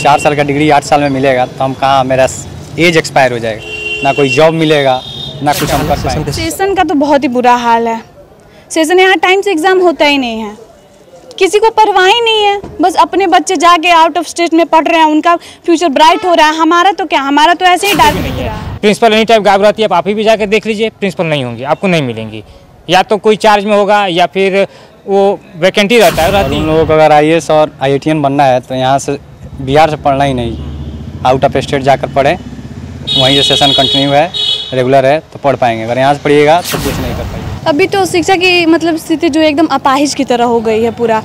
4 साल का डिग्री 8 साल में मिलेगा तो हम कहाँ, मेरा एज एक्सपायर हो जाएगा, ना कोई जॉब मिलेगा ना कुछ हम कर पाएंगे। सेशन का तो बहुत ही बुरा हाल है। सेशन यहाँ टाइम से एग्ज़ाम होता ही नहीं है, किसी को परवाह ही नहीं है। बस अपने बच्चे जाके आउट ऑफ स्टेट में पढ़ रहे हैं, उनका फ्यूचर ब्राइट हो रहा है। हमारा तो क्या, हमारा तो ऐसे ही डाल दिया है। प्रिंसिपल एनी टाइम गायब रहती है, आप ही भी जाके देख लीजिए, प्रिंसिपल नहीं होंगी, आपको नहीं मिलेंगी। या तो कोई चार्ज में होगा या फिर वो वैकेंटी रहता है। उन लोगों को अगर IAS और IITN बनना है तो यहाँ से बिहार से पढ़ना ही नहीं, आउट ऑफ स्टेट जाकर पढ़ें, वहीं से सेशन कंटिन्यू है, रेगुलर है तो पढ़ पाएंगे। अगर यहाँ से पढ़िएगा तो कुछ नहीं कर पाएंगे। अभी तो शिक्षा की मतलब स्थिति जो एकदम अपाहिज की तरह हो गई है पूरा।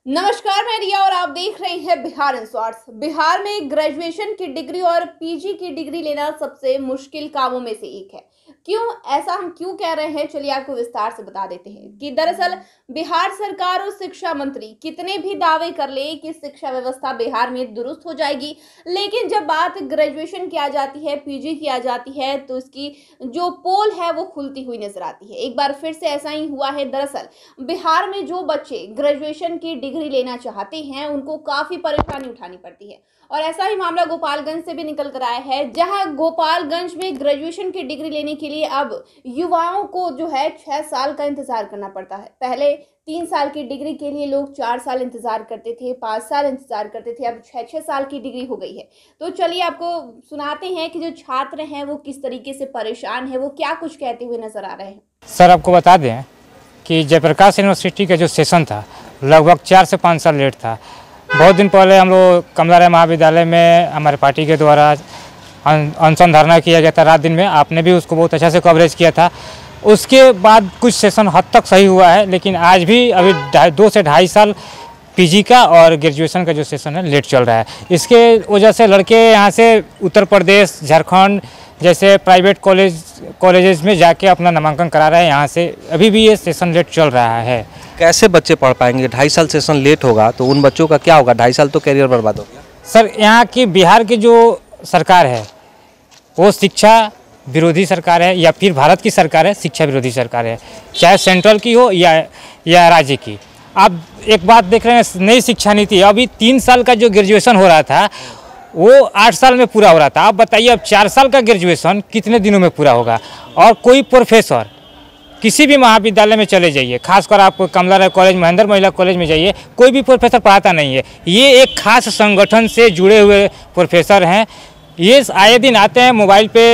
नमस्कार, मैं रिया और आप देख रहे हैं बिहार इंस्टीट्यूट। बिहार में ग्रेजुएशन की डिग्री और PG की डिग्री लेना सबसे मुश्किल कामों में से एक है। क्यों ऐसा हम क्यों कह रहे हैं, चलिए आपको विस्तार से बता देते हैं कि दरअसल बिहार सरकार और शिक्षा मंत्री कितने भी दावे कर ले कि शिक्षा व्यवस्था बिहार में दुरुस्त हो जाएगी, लेकिन जब बात ग्रेजुएशन की आ जाती है, PG की आ जाती है, तो इसकी जो पोल है वो खुलती हुई नजर आती है। एक बार फिर से ऐसा ही हुआ है। दरअसल बिहार में जो बच्चे ग्रेजुएशन की डिग्री लेना चाहते हैं उनको काफी परेशानी उठानी पड़ती है, और ऐसा ही मामला गोपालगंज से भी निकल कर आया है, जहां गोपालगंज में ग्रेजुएशन की डिग्री लेने के लिए अब युवाओं को जो है 6 साल का इंतजार करना पड़ता है। पहले 3 साल की डिग्री के लिए लोग 4 साल इंतजार करते थे, 5 साल इंतजार करते थे, अब 6 साल की डिग्री हो गई है। तो चलिए आपको सुनाते हैं कि जो छात्र हैं वो किस तरीके से परेशान है, वो क्या कुछ कहते हुए नजर आ रहे हैं। सर आपको बता दें कि जयप्रकाश यूनिवर्सिटी का जो सेशन था लगभग 4 से 5 साल लेट था। बहुत दिन पहले हम लोग कमला राय महाविद्यालय में हमारे पार्टी के द्वारा अनशन धरना किया गया था रात दिन में, आपने भी उसको बहुत अच्छा से कवरेज किया था। उसके बाद कुछ सेशन हद तक सही हुआ है, लेकिन आज भी अभी 2 से 2.5 साल PG का और ग्रेजुएशन का जो सेशन है लेट चल रहा है। इसके वजह से लड़के यहाँ से उत्तर प्रदेश, झारखंड जैसे प्राइवेट कॉलेजेस में जाके अपना नामांकन करा रहे हैं। यहाँ से अभी भी ये सेशन लेट चल रहा है। कैसे बच्चे पढ़ पाएंगे? 2.5 साल सेशन लेट होगा तो उन बच्चों का क्या होगा? 2.5 साल तो करियर बर्बाद हो गया। सर यहाँ की बिहार की जो सरकार है वो शिक्षा विरोधी सरकार है, या फिर भारत की सरकार है शिक्षा विरोधी सरकार है, चाहे सेंट्रल की हो या राज्य की। आप एक बात देख रहे हैं, नई शिक्षा नीति, अभी 3 साल का जो ग्रेजुएशन हो रहा था वो 8 साल में पूरा हो रहा था। आप बताइए अब 4 साल का ग्रेजुएशन कितने दिनों में पूरा होगा? और कोई प्रोफेसर किसी भी महाविद्यालय में चले जाइए, खासकर आप कमला राय कॉलेज, महेंद्र महिला कॉलेज में जाइए, कोई भी प्रोफेसर पढ़ाता नहीं है। ये एक खास संगठन से जुड़े हुए प्रोफेसर हैं। ये आए दिन आते हैं, मोबाइल पे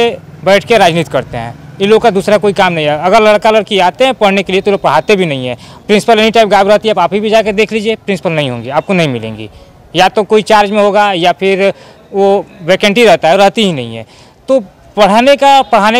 बैठ के राजनीति करते हैं। इन लोगों का दूसरा कोई काम नहीं है। अगर लड़का लड़की आते हैं पढ़ने के लिए तो लोग पढ़ाते भी नहीं है। प्रिंसिपल एनी टाइम गायब रहती है, आप ही भी जाके देख लीजिए, प्रिंसिपल नहीं होंगी, आपको नहीं मिलेंगी। या तो कोई चार्ज में होगा या फिर वो वैकेंटी रहता है, रहती ही नहीं है। तो पढ़ाने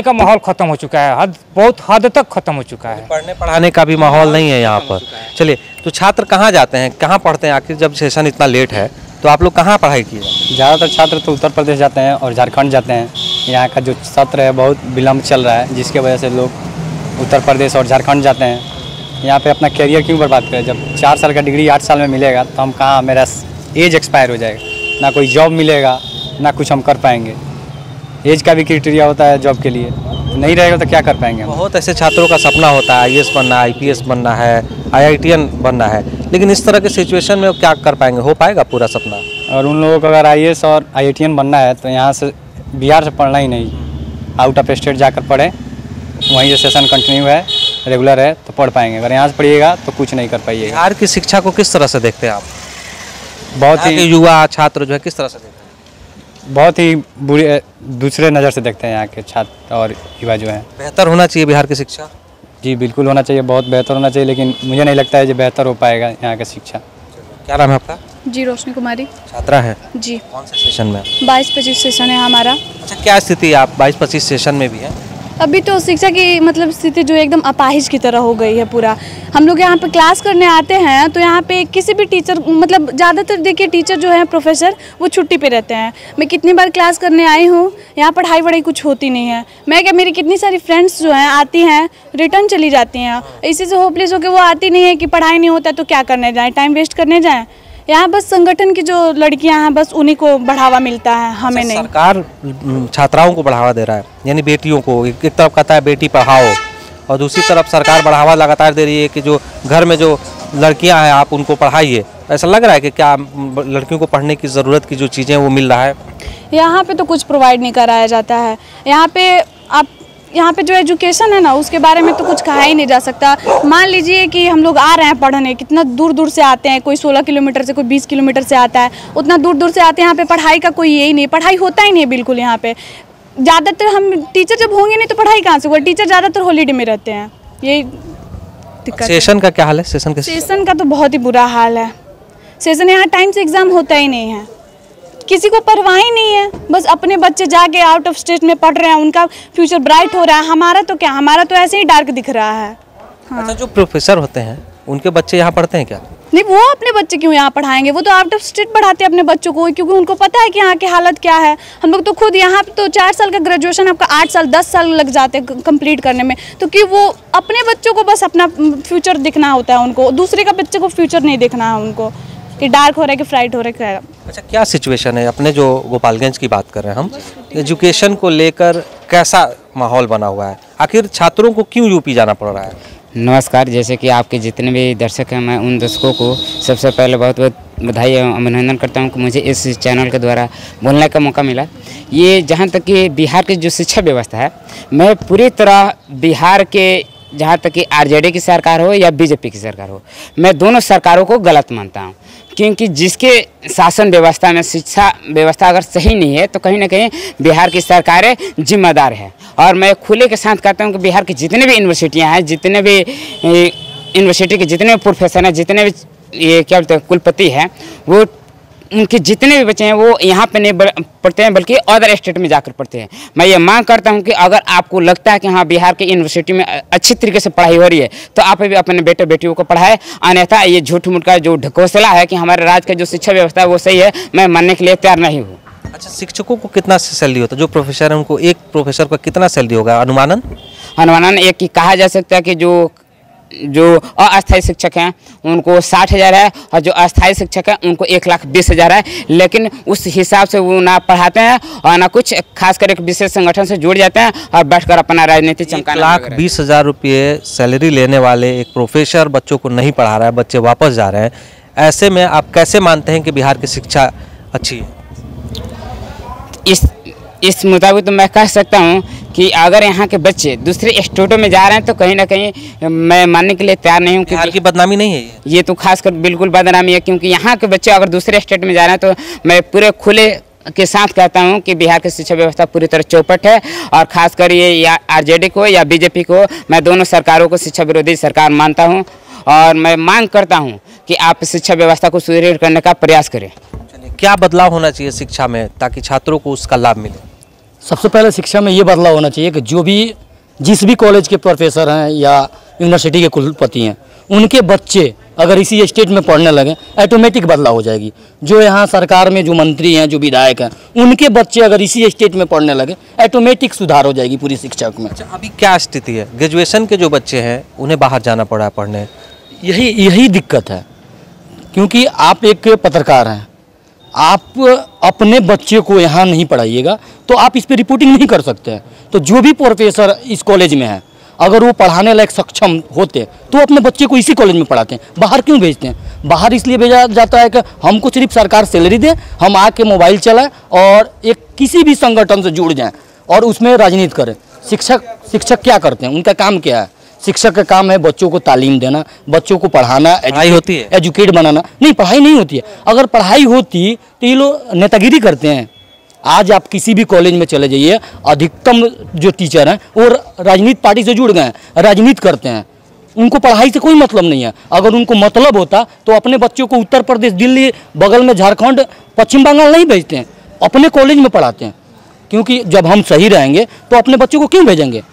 का माहौल ख़त्म हो चुका है, बहुत हद तक ख़त्म हो चुका है। पढ़ने पढ़ाने का भी माहौल नहीं है यहाँ पर। चलिए, तो छात्र कहाँ जाते हैं, कहाँ पढ़ते हैं? आखिर जब सेशन इतना लेट है तो आप लोग कहाँ पढ़ाई किए? ज़्यादातर छात्र तो उत्तर प्रदेश जाते हैं और झारखंड जाते हैं। यहाँ का जो सत्र है बहुत विलम्ब चल रहा है, जिसके वजह से लोग उत्तर प्रदेश और झारखंड जाते हैं। यहाँ पे अपना करियर क्यों बर्बाद करें? जब 4 साल का डिग्री 8 साल में मिलेगा तो हम कहाँ, मेरा एज एक्सपायर हो जाएगा, ना कोई जॉब मिलेगा ना कुछ हम कर पाएंगे। एज का भी क्राइटेरिया होता है जॉब के लिए, नहीं रहेगा तो क्या कर पाएंगे हम? बहुत ऐसे छात्रों का सपना होता है IAS बनना है, IPS बनना है, IITN बनना है, लेकिन इस तरह के सिचुएशन में वो क्या कर पाएंगे? हो पाएगा पूरा सपना? और उन लोगों को अगर IAS और IITN बनना है तो यहाँ से बिहार से पढ़ना ही नहीं, आउट ऑफ स्टेट जाकर पढ़ें, वहीं से सेशन कंटिन्यू है, रेगुलर है तो पढ़ पाएंगे। अगर यहाँ से पढ़िएगा तो कुछ नहीं कर पाइएगा। बिहार की शिक्षा को किस तरह से देखते हैं आप? बहुत ही युवा छात्र जो है किस तरह से देखते हैं? बहुत ही बुरे दूसरे नज़र से देखते हैं यहाँ के छात्र और युवा जो हैं। बेहतर होना चाहिए बिहार की शिक्षा? जी बिल्कुल होना चाहिए, बहुत बेहतर होना चाहिए, लेकिन मुझे नहीं लगता है जो बेहतर हो पाएगा यहाँ की शिक्षा। क्या नाम है आपका? जी रोशनी कुमारी। छात्रा है जी। कौन से सेशन में? 22-25 सेशन है हमारा। अच्छा, क्या स्थिति है? आप 22-25 सेशन में भी है? अभी तो शिक्षा की मतलब स्थिति जो एकदम अपाहिज की तरह हो गई है पूरा। हम लोग यहाँ पे क्लास करने आते हैं तो यहाँ पे किसी भी टीचर, मतलब ज़्यादातर देखिए टीचर जो है प्रोफेसर वो छुट्टी पे रहते हैं। मैं कितनी बार क्लास करने आई हूँ, यहाँ पढ़ाई वढ़ाई कुछ होती नहीं है। मैं क्या, मेरी कितनी सारी फ्रेंड्स जो हैं आती हैं रिटर्न चली जाती हैं, इसी से होपलेस होकर वो आती नहीं है कि पढ़ाई नहीं होता तो क्या करने जाएँ, टाइम वेस्ट करने जाएँ। यहाँ बस संगठन की जो लड़कियाँ हैं बस उन्हीं को बढ़ावा मिलता है, हमें नहीं। सरकार छात्राओं को बढ़ावा दे रहा है, यानी बेटियों को। एक तरफ कहता है बेटी पढ़ाओ और दूसरी तरफ सरकार बढ़ावा लगातार दे रही है कि जो घर में जो लड़कियां हैं, आप उनको पढ़ाइए। ऐसा लग रहा है कि क्या लड़कियों को पढ़ने की ज़रूरत की जो चीज़ें वो मिल रहा है? यहाँ पे तो कुछ प्रोवाइड नहीं कराया जाता है। यहाँ पे जो एजुकेशन है ना, उसके बारे में तो कुछ कहा ही नहीं जा सकता। मान लीजिए कि हम लोग आ रहे हैं पढ़ने, कितना दूर दूर से आते हैं, कोई 16 किलोमीटर से, कोई 20 किलोमीटर से आता है, उतना दूर दूर से आते हैं। यहाँ पे पढ़ाई का कोई यही नहीं, पढ़ाई होता ही नहीं बिल्कुल। यहाँ पे ज़्यादातर हम टीचर जब होंगे नहीं तो पढ़ाई कहाँ से होगा? टीचर ज़्यादातर हॉलीडे में रहते हैं, यही दिक्कत। सेशन का क्या हाल है? सेशन का तो बहुत ही बुरा हाल है। सेशन यहाँ टाइम से एग्ज़ाम होता ही नहीं है, किसी को परवाह ही नहीं है। बस अपने बच्चे जाके आउट ऑफ स्टेट में पढ़ रहे हैं, उनका फ्यूचर ब्राइट हो रहा है। हमारा तो क्या, हमारा तो ऐसे ही डार्क दिख रहा है। हाँ। अच्छा, जो प्रोफेसर होते हैं उनके बच्चे यहाँ पढ़ते हैं क्या? नहीं, वो अपने बच्चे क्यों यहाँ पढ़ाएंगे? वो तो आउट ऑफ स्टेट पढ़ाते हैं अपने बच्चों को, क्योंकि उनको पता है कि यहाँ की हालत क्या है। हम लोग तो खुद यहाँ पे तो 4 साल का ग्रेजुएशन आपका 8 साल 10 साल लग जाते हैं कंप्लीट करने में। तो कि वो अपने बच्चों को बस अपना फ्यूचर देखना होता है उनको, दूसरे का बच्चे को फ्यूचर नहीं देखना है उनको, कि डार्क हो रहा है कि फ्राइट हो रहा है। अच्छा, क्या सिचुएशन है अपने जो गोपालगंज की बात कर रहे हैं हम, एजुकेशन को लेकर कैसा माहौल बना हुआ है? आखिर छात्रों को क्यों यूपी जाना पड़ रहा है? नमस्कार। जैसे कि आपके जितने भी दर्शक हैं, मैं उन दर्शकों को सबसे पहले बहुत बहुत बधाई एवं अभिनंदन करता हूं कि मुझे इस चैनल के द्वारा बोलने का मौका मिला। ये जहां तक कि बिहार की जो शिक्षा व्यवस्था है, मैं पूरी तरह बिहार के, जहाँ तक कि आरजेडी की सरकार हो या बीजेपी की सरकार हो, मैं दोनों सरकारों को गलत मानता हूँ। क्योंकि जिसके शासन व्यवस्था में शिक्षा व्यवस्था अगर सही नहीं है तो कहीं ना कहीं बिहार की सरकारें जिम्मेदार है। और मैं खुले के साथ कहता हूँ कि बिहार की जितने भी यूनिवर्सिटियाँ हैं, जितने भी यूनिवर्सिटी के जितने भी प्रोफेसर हैं, जितने भी ये क्या बोलते हैं कुलपति हैं, वो उनके जितने भी बच्चे हैं वो यहाँ पे नहीं पढ़ते हैं बल्कि अदर स्टेट में जाकर पढ़ते हैं। मैं ये मांग करता हूँ कि अगर आपको लगता है कि हाँ बिहार के यूनिवर्सिटी में अच्छी तरीके से पढ़ाई हो रही है तो आप भी अपने बेटे बेटियों को पढ़ाएं। अन्यथा ये झूठ मूठ का जो ढकोसला है कि हमारे राज्य का जो शिक्षा व्यवस्था है वो सही है, मैं मानने के लिए तैयार नहीं हूँ। अच्छा, शिक्षकों को कितना सैलरी होता है? जो प्रोफेसर है उनको, एक प्रोफेसर को कितना सैलरी होगा अनुमानन? एक ही कहा जा सकता है कि जो अस्थायी शिक्षक हैं उनको 60,000 है और जो अस्थायी शिक्षक हैं उनको 1,20,000 है। लेकिन उस हिसाब से वो ना पढ़ाते हैं और ना कुछ खासकर एक विशेष संगठन से जुड़ जाते हैं और बैठकर अपना राजनीति चमकाना। 1,20,000 रुपये सैलरी लेने वाले एक प्रोफेसर बच्चों को नहीं पढ़ा रहा है, बच्चे वापस जा रहे हैं। ऐसे में आप कैसे मानते हैं कि बिहार की शिक्षा अच्छी है? इस मुताबिक तो मैं कह सकता हूँ कि अगर यहाँ के बच्चे दूसरे स्टेटों में जा रहे हैं तो कहीं ना कहीं मैं मानने के लिए तैयार नहीं हूँ। बिहार की बदनामी नहीं है ये तो खासकर बिल्कुल बदनामी है, क्योंकि यहाँ के बच्चे अगर दूसरे स्टेट में जा रहे हैं तो मैं पूरे खुले के साथ कहता हूँ कि बिहार की शिक्षा व्यवस्था पूरी तरह चौपट है। और खासकर ये या आरजेडी को या बीजेपी को, मैं दोनों सरकारों को शिक्षा विरोधी सरकार मानता हूँ और मैं मांग करता हूँ कि आप शिक्षा व्यवस्था को सुदृढ़ करने का प्रयास करें। क्या बदलाव होना चाहिए शिक्षा में ताकि छात्रों को उसका लाभ मिले? सबसे पहले शिक्षा में ये बदलाव होना चाहिए कि जिस भी कॉलेज के प्रोफेसर हैं या यूनिवर्सिटी के कुलपति हैं, उनके बच्चे अगर इसी स्टेट में पढ़ने लगे, ऑटोमेटिक बदलाव हो जाएगी। जो यहाँ सरकार में जो मंत्री हैं, जो विधायक हैं, उनके बच्चे अगर इसी स्टेट में पढ़ने लगे, ऑटोमेटिक सुधार हो जाएगी पूरी शिक्षा में। अच्छा, अभी क्या स्थिति है? ग्रेजुएशन के जो बच्चे हैं उन्हें बाहर जाना पड़ा है पढ़ने। यही दिक्कत है, क्योंकि आप एक पत्रकार हैं, आप अपने बच्चे को यहाँ नहीं पढ़ाइएगा तो आप इस पर रिपोर्टिंग नहीं कर सकते हैं। तो जो भी प्रोफेसर इस कॉलेज में है, अगर वो पढ़ाने लायक सक्षम होते तो अपने बच्चे को इसी कॉलेज में पढ़ाते हैं। बाहर क्यों भेजते हैं? बाहर इसलिए भेजा जाता है कि हमको सिर्फ सरकार सैलरी दे, हम आके मोबाइल चलाएं और एक किसी भी संगठन से जुड़ जाएं और उसमें राजनीति करें। शिक्षक क्या करते हैं? उनका काम क्या है? शिक्षक का काम है बच्चों को तालीम देना, बच्चों को पढ़ाना, पढ़ाई होती है, एजुकेट बनाना। नहीं, पढ़ाई नहीं होती है। अगर पढ़ाई होती तो ये लोग नेतागिरी करते हैं। आज आप किसी भी कॉलेज में चले जाइए, अधिकतम जो टीचर हैं वो राजनीति पार्टी से जुड़ गए हैं, राजनीति करते हैं। उनको पढ़ाई से कोई मतलब नहीं है। अगर उनको मतलब होता तो अपने बच्चों को उत्तर प्रदेश, दिल्ली, बगल में झारखंड, पश्चिम बंगाल नहीं भेजते हैं, अपने कॉलेज में पढ़ाते हैं। क्योंकि जब हम सही रहेंगे तो अपने बच्चों को क्यों भेजेंगे?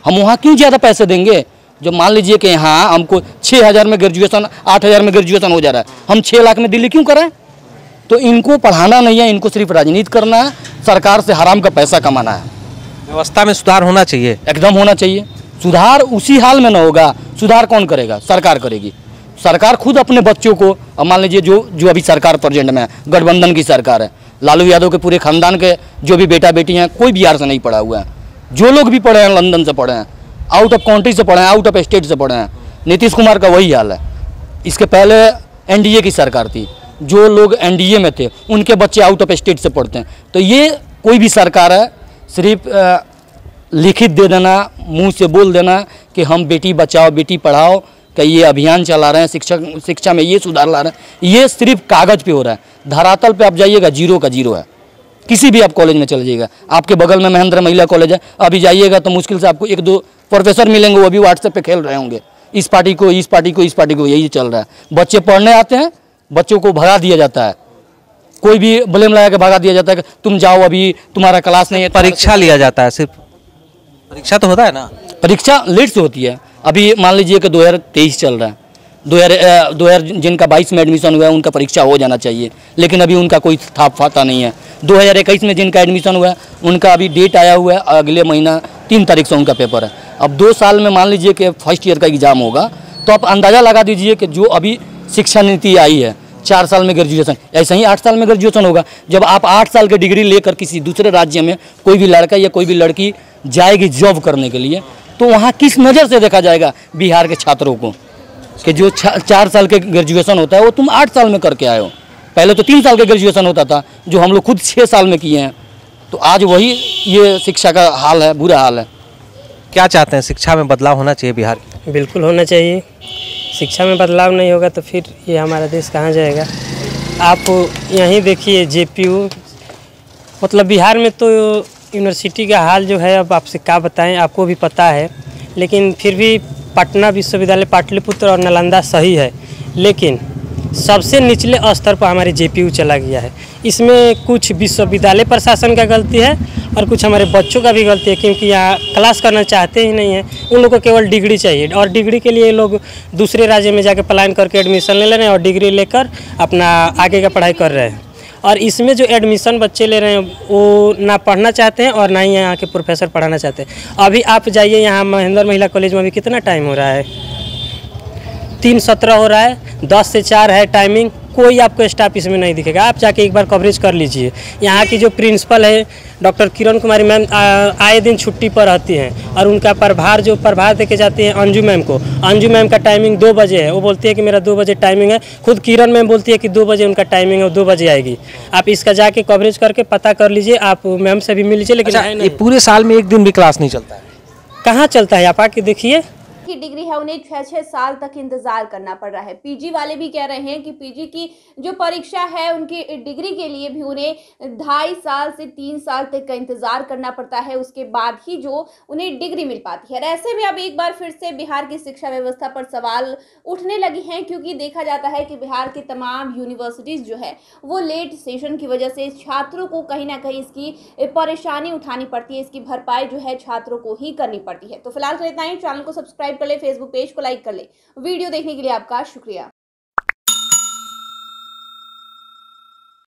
हम वहाँ क्यों ज़्यादा पैसे देंगे? जब मान लीजिए कि यहाँ हमको 6,000 में ग्रेजुएशन, 8,000 में ग्रेजुएशन हो जा रहा है, हम 6 लाख में दिल्ली क्यों कराएं? तो इनको पढ़ाना नहीं है, इनको सिर्फ राजनीति करना है, सरकार से हराम का पैसा कमाना है। व्यवस्था में सुधार होना चाहिए, एकदम होना चाहिए। सुधार उसी हाल में ना होगा, सुधार कौन करेगा? सरकार करेगी। सरकार खुद अपने बच्चों को, मान लीजिए जो अभी सरकार प्रेजेंट में है, गठबंधन की सरकार है, लालू यादव के पूरे खानदान के जो भी बेटा बेटी हैं, कोई बिहार से नहीं पढ़ा हुआ है। जो लोग भी पढ़े हैं लंदन से पढ़े हैं, आउट ऑफ कंट्री से पढ़े हैं, आउट ऑफ स्टेट से पढ़े हैं। नीतीश कुमार का वही हाल है। इसके पहले एनडीए की सरकार थी, जो लोग एनडीए में थे उनके बच्चे आउट ऑफ स्टेट से पढ़ते हैं। तो ये कोई भी सरकार है, सिर्फ लिखित दे देना, मुंह से बोल देना कि हम बेटी बचाओ बेटी पढ़ाओ का ये अभियान चला रहे हैं, शिक्षा में ये सुधार ला रहे हैं, ये सिर्फ कागज़ पे हो रहा है। धरातल पे आप जाइएगा जीरो का जीरो है। किसी भी आप कॉलेज में चले जाइएगा, आपके बगल में महेंद्र महिला कॉलेज है, अभी जाइएगा तो मुश्किल से आपको 1-2 प्रोफेसर मिलेंगे, वो भी व्हाट्सएप पे खेल रहे होंगे, इस पार्टी को इस पार्टी को इस पार्टी को, यही चल रहा है। बच्चे पढ़ने आते हैं, बच्चों को भगा दिया जाता है, कोई भी ब्लेम लगा के भगा दिया जाता है कि तुम जाओ अभी तुम्हारा क्लास नहीं है। परीक्षा लिया जाता है, सिर्फ परीक्षा तो होता है ना, परीक्षा लेट से होती है। अभी मान लीजिए कि 2023 चल रहा है, 2000 जिनका 22 में एडमिशन हुआ है उनका परीक्षा हो जाना चाहिए, लेकिन अभी उनका कोई थाप फाता नहीं है। 2021 में जिनका एडमिशन हुआ है उनका अभी डेट आया हुआ है, अगले महीना 3 तारीख से उनका पेपर है। अब 2 साल में मान लीजिए कि फर्स्ट ईयर का एग्ज़ाम होगा, तो आप अंदाज़ा लगा दीजिए कि जो अभी शिक्षा नीति आई है 4 साल में ग्रेजुएशन, ऐसे ही 8 साल में ग्रेजुएशन होगा। जब आप 8 साल की डिग्री लेकर किसी दूसरे राज्य में कोई भी लड़का या कोई भी लड़की जाएगी जॉब करने के लिए, तो वहाँ किस नज़र से देखा जाएगा बिहार के छात्रों को कि जो 4 साल के ग्रेजुएशन होता है वो तुम 8 साल में करके आए हो। पहले तो 3 साल का ग्रेजुएशन होता था, जो हम लोग खुद 6 साल में किए हैं। तो आज वही ये शिक्षा का हाल है, बुरा हाल है। क्या चाहते हैं, शिक्षा में बदलाव होना चाहिए बिहार की? बिल्कुल होना चाहिए। शिक्षा में बदलाव नहीं होगा तो फिर ये हमारा देश कहाँ जाएगा। आप यहीं देखिए जेपीयू, मतलब बिहार में तो यूनिवर्सिटी का हाल जो है, अब आपसे क्या बताएं, आपको भी पता है। लेकिन फिर भी पटना विश्वविद्यालय, पाटलिपुत्र और नालंदा सही है, लेकिन सबसे निचले स्तर पर हमारे जेपीयू चला गया है। इसमें कुछ विश्वविद्यालय प्रशासन का गलती है और कुछ हमारे बच्चों का भी गलती है, क्योंकि यहाँ क्लास करना चाहते ही नहीं है। उन लोगों को केवल डिग्री चाहिए, और डिग्री के लिए लोग दूसरे राज्य में जाके पलायन करके एडमिशन ले रहे हैं और डिग्री लेकर अपना आगे का पढ़ाई कर रहे हैं। और इसमें जो एडमिशन बच्चे ले रहे हैं वो ना पढ़ना चाहते हैं और ना ही यहाँ के प्रोफेसर पढ़ाना चाहते हैं। अभी आप जाइए यहाँ महेंद्र महिला कॉलेज में, अभी कितना टाइम हो रहा है, 3:17 हो रहा है, 10 से 4 है टाइमिंग। कोई आपको स्टाफ इसमें नहीं दिखेगा। आप जाके एक बार कवरेज कर लीजिए। यहाँ की जो प्रिंसिपल है डॉक्टर किरण कुमारी मैम, आए दिन छुट्टी पर रहती हैं, और उनका प्रभार दे के जाती हैं अंजू मैम को। अंजू मैम का टाइमिंग 2 बजे है, वो बोलती है कि मेरा 2 बजे टाइमिंग है। खुद किरण मैम बोलती है कि 2 बजे उनका टाइमिंग है, वो 2 बजे आएगी। आप इसका जाके कवरेज करके पता कर लीजिए, आप मैम से भी मिल लीजिए। लेकिन अच्छा, ये पूरे साल में एक दिन भी क्लास नहीं चलता है? कहाँ चलता है, आप आके देखिए। की डिग्री है उन्हें 6-6 साल तक इंतजार करना पड़ रहा है। पीजी वाले भी कह रहे हैं कि पीजी की जो परीक्षा है उनकी डिग्री के लिए भी उन्हें 2.5 साल से 3 साल तक का इंतजार करना पड़ता है, उसके बाद ही जो उन्हें डिग्री मिल पाती है। ऐसे में अब एक बार फिर से बिहार की शिक्षा व्यवस्था पर सवाल उठने लगे हैं, क्योंकि देखा जाता है कि बिहार की तमाम यूनिवर्सिटीज जो है वो लेट सेशन की वजह से छात्रों को कहीं ना कहीं इसकी परेशानी उठानी पड़ती है, इसकी भरपाई जो है छात्रों को ही करनी पड़ती है। तो फिलहाल इतना ही। चैनल को सब्सक्राइब कर ले, फेसबुक पेज को लाइक कर ले। वीडियो देखने के लिए आपका शुक्रिया।